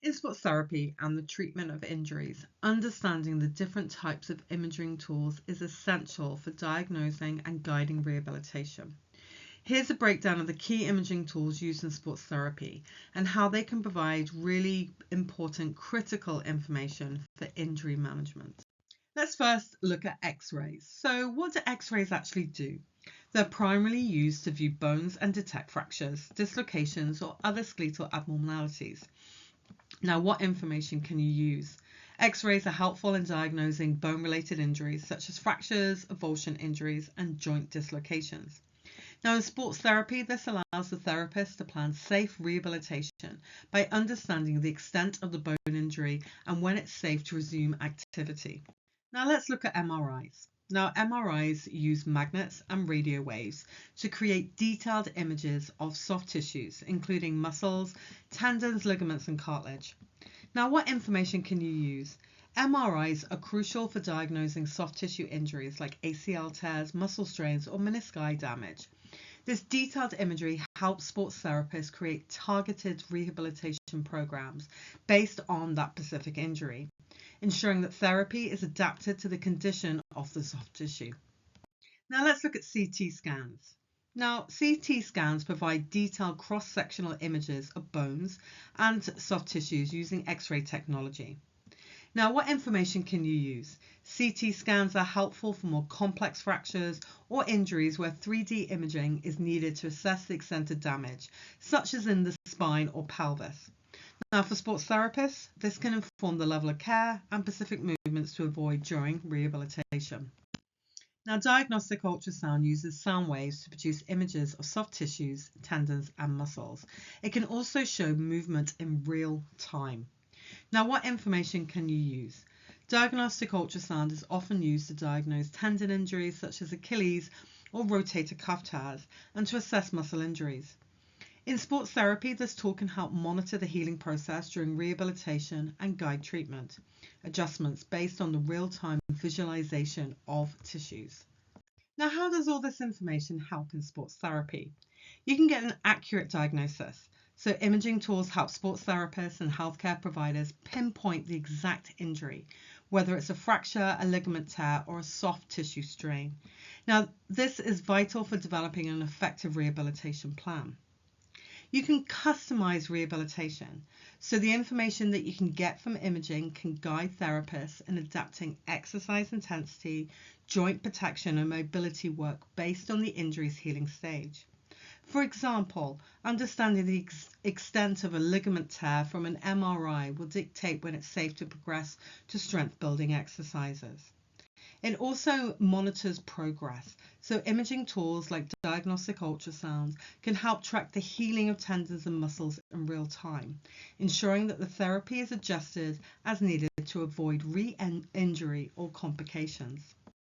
In sports therapy and the treatment of injuries, understanding the different types of imaging tools is essential for diagnosing and guiding rehabilitation. Here's a breakdown of the key imaging tools used in sports therapy and how they can provide really important critical information for injury management. Let's first look at X-rays. So what do X-rays actually do? They're primarily used to view bones and detect fractures, dislocations, or other skeletal abnormalities. Now, what information can you use? X-rays are helpful in diagnosing bone-related injuries such as fractures, avulsion injuries, and joint dislocations. Now, in sports therapy, this allows the therapist to plan safe rehabilitation by understanding the extent of the bone injury and when it's safe to resume activity. Now, let's look at MRIs. Now, MRIs use magnets and radio waves to create detailed images of soft tissues, including muscles, tendons, ligaments, and cartilage. Now, what information can you use? MRIs are crucial for diagnosing soft tissue injuries like ACL tears, muscle strains, or menisci damage. This detailed imagery helps sports therapists create targeted rehabilitation programs based on that specific injury, ensuring that therapy is adapted to the condition of the soft tissue. Now let's look at CT scans. Now, CT scans provide detailed cross-sectional images of bones and soft tissues using X-ray technology. Now, what information can you use? CT scans are helpful for more complex fractures or injuries where 3D imaging is needed to assess the extent of damage, such as in the spine or pelvis. Now, for sports therapists, this can inform the level of care and specific movements to avoid during rehabilitation. Now, diagnostic ultrasound uses sound waves to produce images of soft tissues, tendons, and muscles. It can also show movement in real time. Now, what information can you use? Diagnostic ultrasound is often used to diagnose tendon injuries such as Achilles or rotator cuff tears and to assess muscle injuries. In sports therapy, this tool can help monitor the healing process during rehabilitation and guide treatment adjustments based on the real-time visualization of tissues. Now, how does all this information help in sports therapy? You can get an accurate diagnosis. So imaging tools help sports therapists and healthcare providers pinpoint the exact injury, whether it's a fracture, a ligament tear, or a soft tissue strain. Now, this is vital for developing an effective rehabilitation plan. You can customize rehabilitation, so the information that you can get from imaging can guide therapists in adapting exercise intensity, joint protection, and mobility work based on the injury's healing stage. For example, understanding the extent of a ligament tear from an MRI will dictate when it's safe to progress to strength building exercises. It also monitors progress, so imaging tools like diagnostic ultrasound can help track the healing of tendons and muscles in real time, ensuring that the therapy is adjusted as needed to avoid re-injury or complications.